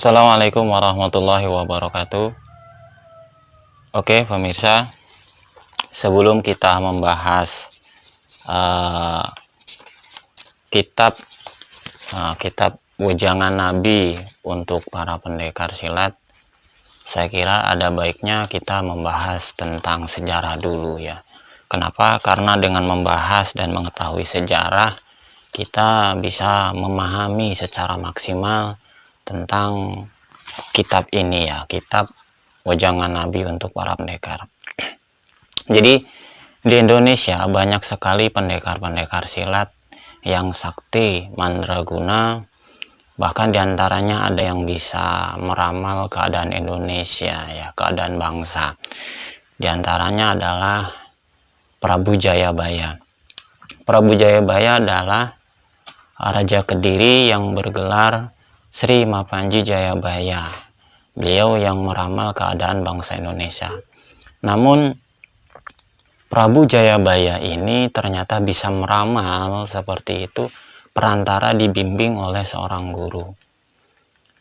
Assalamualaikum warahmatullahi wabarakatuh. Oke, pemirsa, sebelum kita membahas uh, kitab kitab Wejangan Nabi untuk para pendekar silat, saya kira ada baiknya kita membahas tentang sejarah dulu ya. Kenapa? Karena dengan membahas dan mengetahui sejarah, kita bisa memahami secara maksimal tentang kitab ini ya, kitab Wejangan Nabi untuk para pendekar. Jadi di Indonesia banyak sekali pendekar-pendekar silat yang sakti, mandraguna, bahkan diantaranya ada yang bisa meramal keadaan Indonesia ya, keadaan bangsa. Diantaranya adalah Prabu Jayabaya. Prabu Jayabaya adalah Raja Kediri yang bergelar Sri Mapanji Jayabaya. Beliau yang meramal keadaan bangsa Indonesia. Namun Prabu Jayabaya ini ternyata bisa meramal seperti itu perantara dibimbing oleh seorang guru.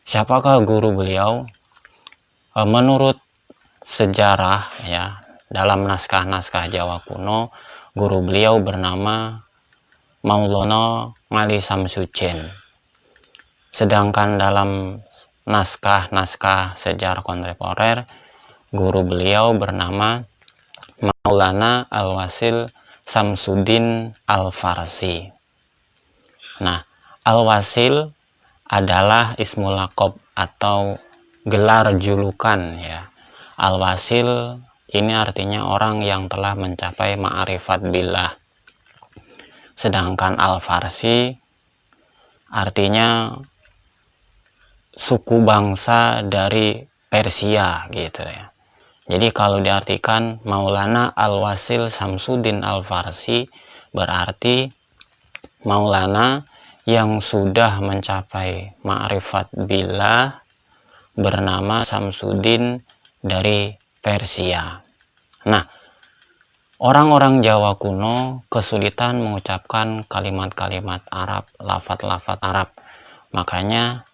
Siapakah guru beliau? Menurut sejarah ya, dalam naskah-naskah Jawa kuno, guru beliau bernama Maulana Ngali Samsucen. Sedangkan dalam naskah-naskah sejarah kontemporer, guru beliau bernama Maulana Al-Wasil Samsudin Al-Farsi. Nah, Al-Wasil adalah ismul laqab atau gelar julukan ya. Al-Wasil ini artinya orang yang telah mencapai ma'rifat billah. Sedangkan Al-Farsi artinya suku bangsa dari Persia gitu ya. Jadi kalau diartikan Maulana Al-Wasil Samsudin Al-Farsi berarti Maulana yang sudah mencapai ma'rifat billah bernama Samsudin dari Persia. Nah, orang-orang Jawa kuno kesulitan mengucapkan kalimat-kalimat Arab, lafaz-lafaz Arab. Makanya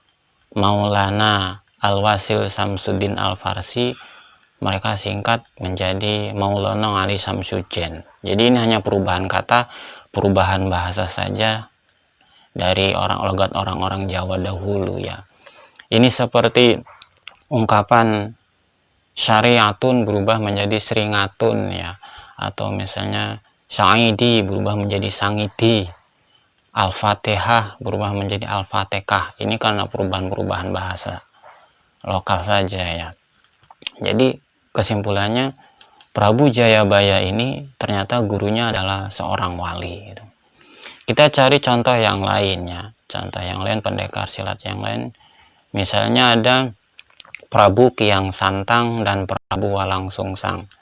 Maulana Al-Wasil Samsudin Al-Farsi mereka singkat menjadi Maulana Ali Samsucen. Jadi ini hanya perubahan kata, perubahan bahasa saja dari logat orang-orang Jawa dahulu ya. Ini seperti ungkapan syariatun berubah menjadi seringatun ya, atau misalnya sa'idi berubah menjadi sangidi, al-fatihah berubah menjadi al-fatihah. Ini karena perubahan-perubahan bahasa lokal saja ya. Jadi kesimpulannya Prabu Jayabaya ini ternyata gurunya adalah seorang wali gitu. Kita cari contoh yang lainnya, contoh yang lain, pendekar silat yang lain. Misalnya ada Prabu Kiang Santang dan Prabu Walang Sungsang.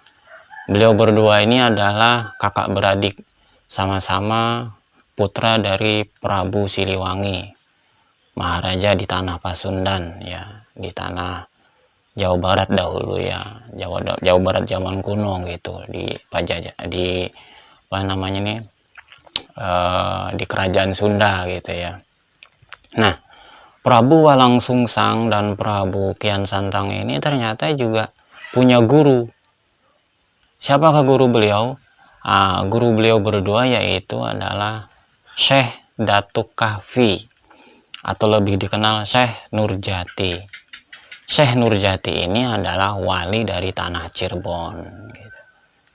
Beliau berdua ini adalah kakak beradik, sama-sama putra dari Prabu Siliwangi, Maharaja di tanah Pasundan ya, di tanah Jawa Barat dahulu ya, Jawa Barat zaman kuno gitu, di apa namanya nih, di kerajaan Sunda gitu ya. Nah, Prabu Walang Sungsang dan Prabu Kian Santang ini ternyata juga punya guru. Siapakah guru beliau? Guru beliau berdua yaitu adalah Syekh Datuk Kahfi atau lebih dikenal Syekh Nurjati. Syekh Nurjati ini adalah wali dari tanah Cirebon gitu.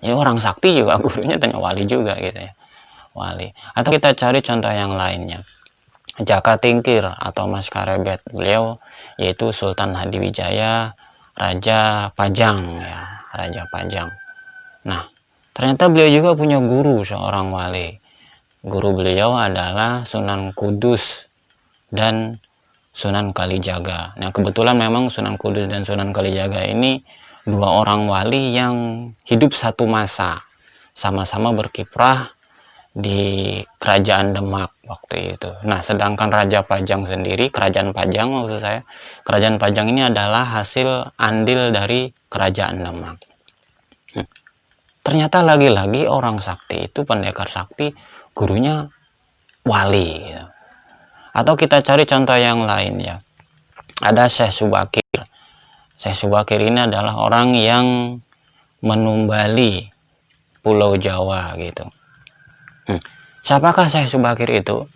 Ya, orang sakti juga gurunya tanya wali juga gitu ya, wali. Atau kita cari contoh yang lainnya, Jaka Tingkir atau Mas Karebet, beliau yaitu Sultan Hadiwijaya Raja Pajang ya, Raja Pajang. Nah, ternyata beliau juga punya guru, seorang wali. Guru beliau adalah Sunan Kudus dan Sunan Kalijaga. Nah, kebetulan memang Sunan Kudus dan Sunan Kalijaga ini dua orang wali yang hidup satu masa, sama-sama berkiprah di kerajaan Demak waktu itu. Nah, sedangkan Raja Pajang sendiri, kerajaan Pajang maksud saya, kerajaan Pajang ini adalah hasil andil dari kerajaan Demak. Ternyata lagi-lagi orang sakti itu, pendekar sakti, gurunya wali gitu. Atau kita cari contoh yang lain ya. ada Syekh Subakir. Syekh Subakir ini adalah orang yang menumbali Pulau Jawa gitu. Siapakah Syekh Subakir itu?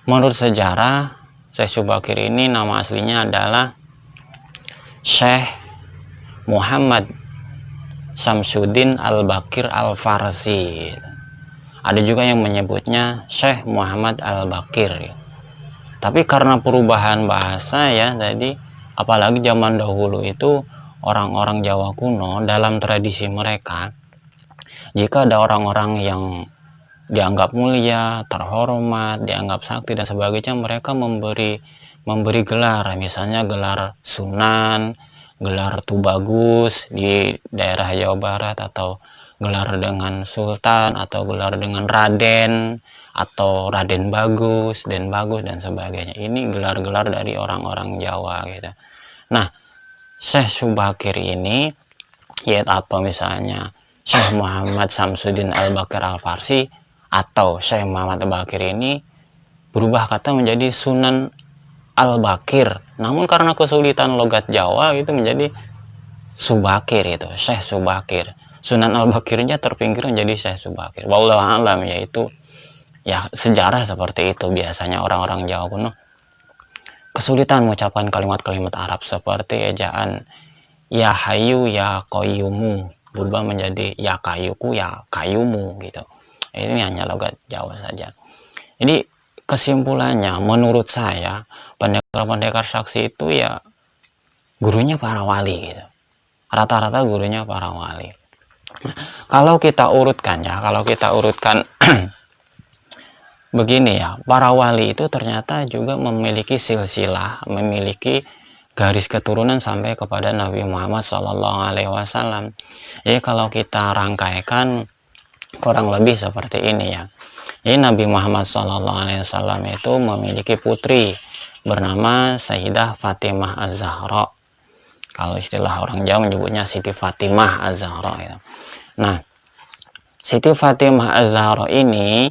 Menurut sejarah, Syekh Subakir ini nama aslinya adalah Syekh Muhammad Samsuddin Al-Bakir Al-Farsi. Ada juga yang menyebutnya Syekh Muhammad Al-Bakir. Tapi karena perubahan bahasa ya, jadi apalagi zaman dahulu itu orang-orang Jawa kuno dalam tradisi mereka, jika ada orang-orang yang dianggap mulia, terhormat, dianggap sakti dan sebagainya, mereka memberi gelar, misalnya gelar Sunan, gelar Tubagus di daerah Jawa Barat, atau gelar dengan Sultan, atau gelar dengan Raden, atau Raden Bagus, Den Bagus dan sebagainya. Ini gelar-gelar dari orang-orang Jawa gitu. Nah, Syekh Subakir ini, yaitu apa, misalnya Syekh Muhammad Samsuddin Al-Bakir Al-Farsi atau Syekh Muhammad Al-Bakir ini berubah kata menjadi Sunan Al-Bakir. Namun karena kesulitan logat Jawa itu menjadi Subakir, itu Syekh Subakir. Sunan Al-Bakirnya terpinggir menjadi Syekh Subakir. Wallahu a'lam, yaitu ya sejarah seperti itu. Biasanya orang-orang Jawa kuno kesulitan mengucapkan kalimat-kalimat Arab seperti ejaan ya hayu ya qayyumu, berubah menjadi ya kayuku ya kayumu gitu. Ini hanya logat Jawa saja. Jadi kesimpulannya, menurut saya pendekar-pendekar saksi itu ya gurunya para wali gitu. Rata-rata gurunya para wali. Kalau kita urutkan begini ya, para wali itu ternyata juga memiliki silsilah, memiliki garis keturunan sampai kepada Nabi Muhammad SAW. Jadi kalau kita rangkaikan kurang lebih seperti ini ya. Jadi Nabi Muhammad SAW itu memiliki putri bernama Sayyidah Fatimah Az-Zahra. Kalau istilah orang Jawa menyebutnya Siti Fatimah Az-Zahra ya. Nah, Siti Fatimah Az-Zahra ini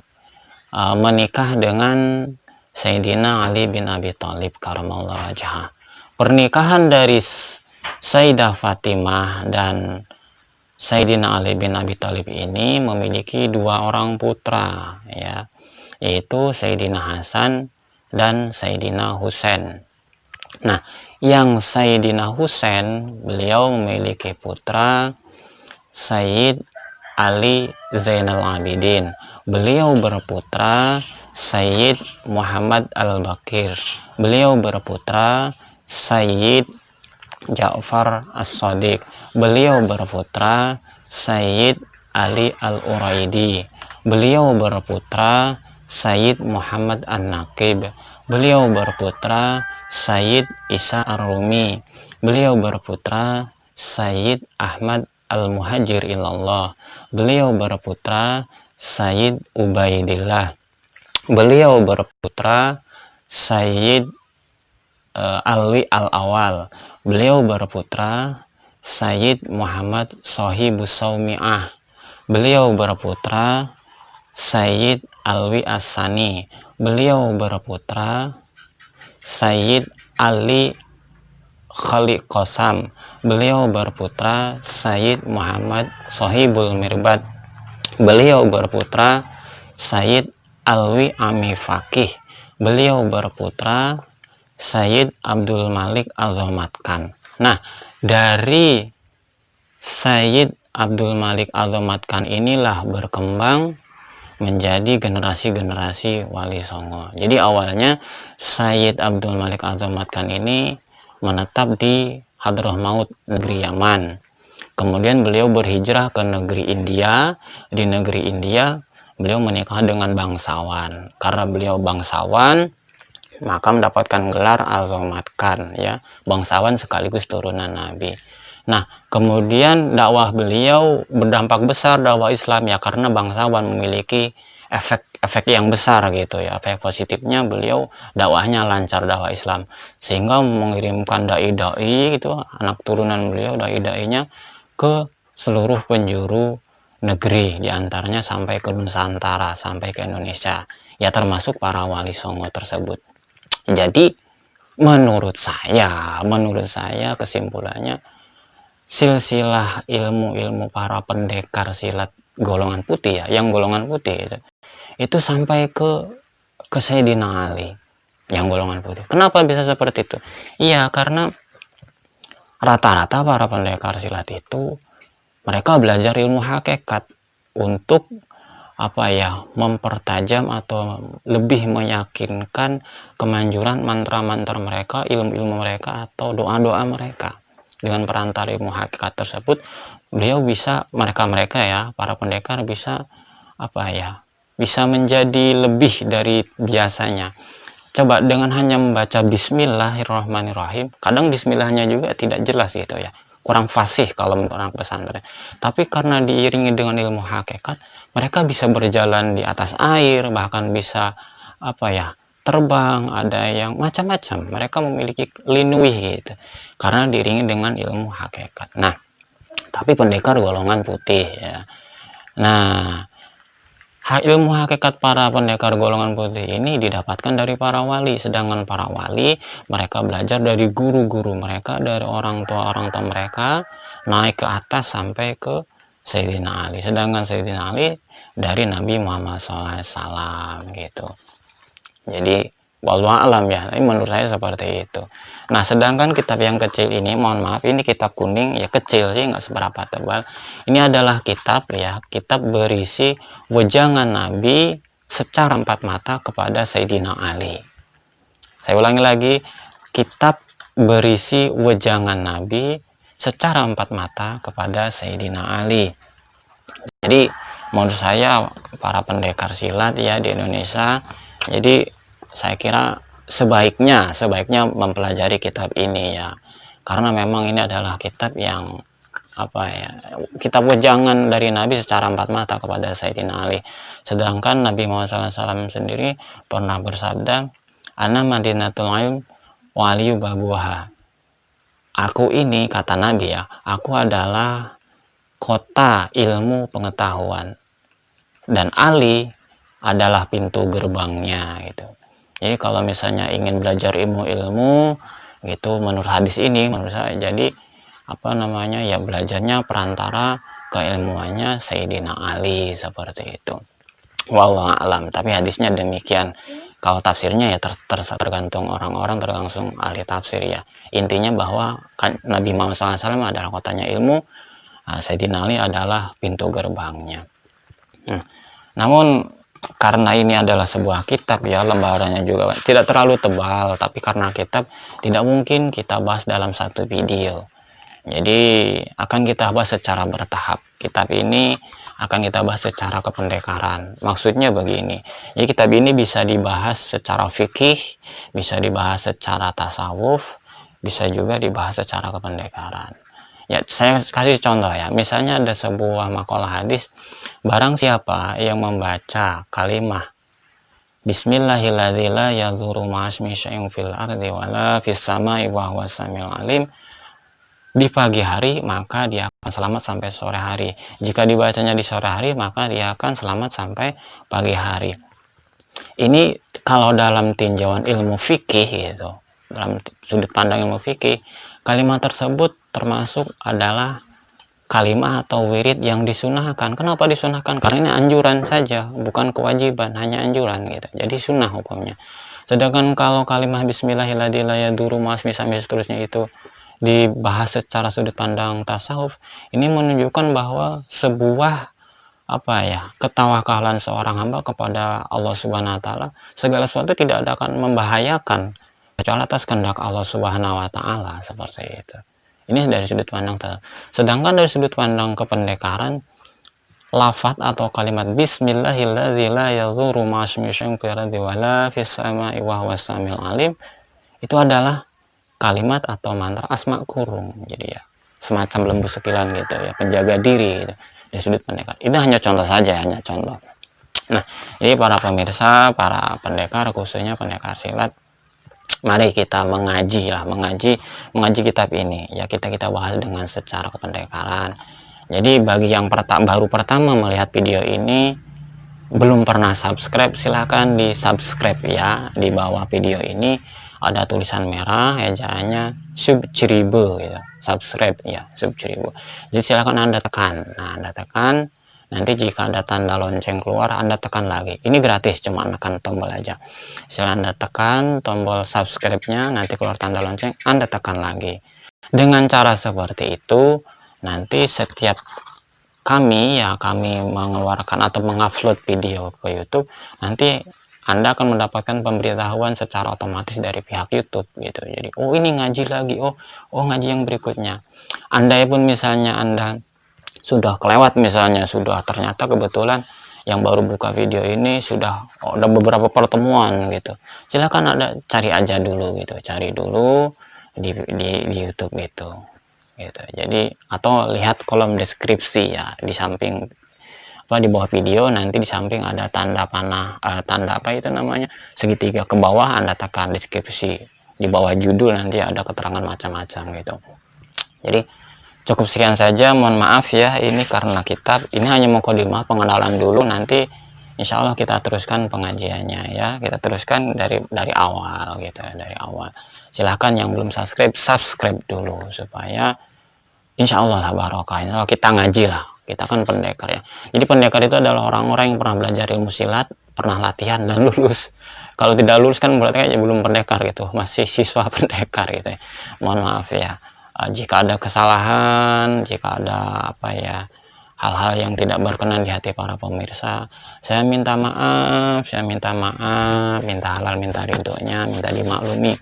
menikah dengan Sayyidina Ali bin Abi Thalib karamallahu wajhah. Pernikahan dari Sayyidah Fatimah dan Sayyidina Ali bin Abi Thalib ini memiliki dua orang putra ya, yaitu Sayyidina Hasan dan Sayyidina Husain. Nah, yang Sayyidina Husain, beliau memiliki putra Sayyid Ali Zainal Abidin. Beliau berputra Sayyid Muhammad Al-Bakir. Beliau berputra Sayyid Ja'far As-Sadiq. Beliau berputra Sayyid Ali Al-Uraidi. Beliau berputra Sayyid Muhammad An-Naqib. Beliau berputra Sayyid Isa Ar-Rumi. Beliau berputra Sayyid Ahmad Al-Muhajir Ilallah. Beliau berputra Sayyid Ubaidillah. Beliau berputra Sayyid Alwi Al-Awal. Beliau berputra Sayyid Muhammad Sohibus Saumi'ah. Beliau berputra Sayyid Alwi As-Sani. Beliau berputra Sayyid Ali Khaliq Qasam. Beliau berputra Sayyid Muhammad Sohibul Mirbad. Beliau berputra Sayyid Alwi Ami Fakih. Beliau berputra Sayyid Abdul Malik Azomatkan. Nah, dari Sayyid Abdul Malik Azomatkan inilah berkembang menjadi generasi-generasi Wali Songo. Jadi awalnya Sayyid Abdul Malik Azomatkan ini menetap di Hadramaut, negeri Yaman. Kemudian beliau berhijrah ke negeri India. Di negeri India beliau menikah dengan bangsawan. Karena beliau bangsawan, maka mendapatkan gelar Azomatkan ya, bangsawan sekaligus turunan Nabi. Nah, kemudian dakwah beliau berdampak besar, dakwah Islam ya, karena bangsawan memiliki efek yang besar gitu ya. Efek positifnya, beliau dakwahnya lancar, dakwah Islam, sehingga mengirimkan dai-dai itu, anak turunan beliau, dai-dainya ke seluruh penjuru negeri, diantaranya sampai ke Nusantara, sampai ke Indonesia ya, termasuk para Wali Songo tersebut. Jadi menurut saya kesimpulannya, silsilah ilmu-ilmu para pendekar silat golongan putih ya, yang golongan putih itu sampai ke Sayyidina Ali yang golongan putih. Kenapa bisa seperti itu? Iya, karena rata-rata para pendekar silat itu mereka belajar ilmu hakikat untuk apa ya, mempertajam atau lebih meyakinkan kemanjuran mantra-mantra mereka, ilmu-ilmu mereka atau doa-doa mereka. Dengan perantara ilmu hakikat tersebut, beliau bisa, mereka ya, para pendekar bisa apa ya, bisa menjadi lebih dari biasanya. Coba dengan hanya membaca Bismillahirrahmanirrahim, kadang Bismillahnya juga tidak jelas gitu ya, kurang fasih kalau menurut orang pesantren. Tapi karena diiringi dengan ilmu hakikat, mereka bisa berjalan di atas air, bahkan bisa apa ya, terbang, ada yang macam-macam. Mereka memiliki linui gitu, karena diiringi dengan ilmu hakikat. Nah, tapi pendekar golongan putih ya. Nah, ilmu hakikat para pendekar golongan putih ini didapatkan dari para wali, sedangkan para wali mereka belajar dari guru-guru mereka, dari orang tua mereka, naik ke atas sampai ke Sayyidina Ali, sedangkan Sayyidina Ali dari Nabi Muhammad SAW gitu. Jadi wallahu alam ya, tapi menurut saya seperti itu. Nah, sedangkan kitab yang kecil ini, mohon maaf, ini kitab kuning ya, kecil sih, nggak seberapa tebal. Ini adalah kitab ya, kitab berisi wejangan Nabi secara empat mata kepada Sayyidina Ali. Saya ulangi lagi, kitab berisi wejangan Nabi secara empat mata kepada Sayyidina Ali. Jadi menurut saya para pendekar silat ya di Indonesia, jadi saya kira sebaiknya mempelajari kitab ini ya, karena memang ini adalah kitab yang apa ya, kitab wejangan dari Nabi secara empat mata kepada Sayyidina Ali. Sedangkan Nabi Muhammad SAW sendiri pernah bersabda, ana madinatul ilm waliyu babuha. Aku ini, kata Nabi ya, aku adalah kota ilmu pengetahuan dan Ali adalah pintu gerbangnya gitu. Jadi kalau misalnya ingin belajar ilmu-ilmu gitu, menurut hadis ini, menurut saya, jadi apa namanya ya, belajarnya perantara keilmuannya Sayyidina Ali seperti itu. Wallahu alam, tapi hadisnya demikian. Kalau tafsirnya ya tergantung orang-orang, tergantung ahli tafsir ya. Intinya bahwa kan Nabi Muhammad SAW adalah kotanya ilmu, Sayyidina Ali adalah pintu gerbangnya. Namun karena ini adalah sebuah kitab ya, lembarannya juga tidak terlalu tebal, tapi karena kitab tidak mungkin kita bahas dalam satu video. Jadi akan kita bahas secara bertahap. Kitab ini akan kita bahas secara kependekaran. Maksudnya begini, jadi kitab ini bisa dibahas secara fikih, bisa dibahas secara tasawuf, bisa juga dibahas secara kependekaran. Ya, saya kasih contoh ya, misalnya ada sebuah makalah hadis, barang siapa yang membaca kalimah Bismillahirrahmanirrahim, yadhuru ma'asmi syai'un fil ardi wala fis sama'i wa huwas samiul alim, di pagi hari maka dia akan selamat sampai sore hari. Jika dibacanya di sore hari maka dia akan selamat sampai pagi hari. Ini kalau dalam tinjauan ilmu fikih gitu, dalam sudut pandang ilmu fikih, kalimat tersebut termasuk adalah kalimat atau wirid yang disunahkan. Kenapa disunahkan? Karena ini anjuran saja, bukan kewajiban, hanya anjuran gitu. Jadi sunnah hukumnya. Sedangkan kalau kalimat Bismillahirrahmanirrahim sampai seterusnya itu dibahas secara sudut pandang tasawuf, ini menunjukkan bahwa sebuah apa ya, ketawakalan seorang hamba kepada Allah Subhanahu wa taala, segala sesuatu tidak akan membahayakan kecuali atas kehendak Allah Subhanahu wa taala, seperti itu. Ini dari sudut pandang sedangkan dari sudut pandang kependekaran, lafaz atau kalimat Bismillahirrahmanirrahim itu adalah kalimat atau mantra asma kurung, jadi ya semacam lembu sepilan gitu ya, penjaga diri gitu, dari sudut pendekar. Ini hanya contoh saja, hanya contoh. Nah, jadi para pemirsa, para pendekar, khususnya pendekar silat, mari kita mengaji kitab ini ya, kita bahas dengan secara kependekaran. Jadi bagi yang baru pertama melihat video ini, belum pernah subscribe, silahkan di subscribe ya di bawah video ini, ada tulisan merah ejaannya subscribe gitu, subscribe ya, subscribe. Jadi silakan Anda tekan. Nah, Anda tekan, nanti jika ada tanda lonceng keluar Anda tekan lagi. Ini gratis, cuma tekan tombol aja. Setelah Anda tekan tombol subscribe-nya, nanti keluar tanda lonceng, Anda tekan lagi. Dengan cara seperti itu, nanti setiap kami mengeluarkan atau mengupload video ke YouTube, nanti Anda akan mendapatkan pemberitahuan secara otomatis dari pihak YouTube gitu. Jadi, oh ini ngaji lagi, oh ngaji yang berikutnya. Anda pun misalnya Anda sudah kelewat, misalnya sudah ternyata kebetulan yang baru buka video ini sudah ada beberapa pertemuan gitu, silahkan Anda cari aja dulu gitu, cari dulu di YouTube gitu. Jadi atau lihat kolom deskripsi ya, di samping di bawah video nanti di samping ada tanda panah, tanda apa itu namanya, segitiga ke bawah, Anda tekan deskripsi, di bawah judul nanti ada keterangan macam-macam gitu. Jadi cukup sekian saja, mohon maaf ya ini karena kitab ini hanya mukadimah pengenalan dulu, nanti insya Allah kita teruskan pengajiannya ya, kita teruskan dari awal gitu, dari awal. Silahkan yang belum subscribe dulu supaya insya Allah lah barokah. Kalau kita ngaji lah, kita kan pendekar ya. Jadi pendekar itu adalah orang-orang yang pernah belajar ilmu silat, pernah latihan dan lulus. Kalau tidak lulus kan berarti aja belum pendekar gitu, masih siswa pendekar gitu ya. Mohon maaf ya. Jika ada kesalahan, jika ada apa ya, hal-hal yang tidak berkenan di hati para pemirsa, saya minta maaf, minta halal, minta ridhonya, minta dimaklumi.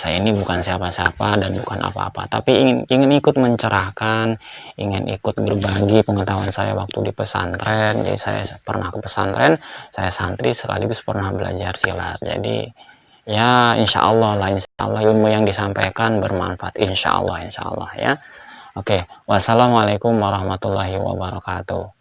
Saya ini bukan siapa-siapa dan bukan apa-apa, tapi ingin ikut mencerahkan, ingin ikut berbagi pengetahuan saya waktu di pesantren. Jadi saya pernah ke pesantren, saya santri sekaligus pernah belajar silat. Jadi ya insya Allah ilmu yang disampaikan bermanfaat, insya Allah ya. Oke, wassalamualaikum warahmatullahi wabarakatuh.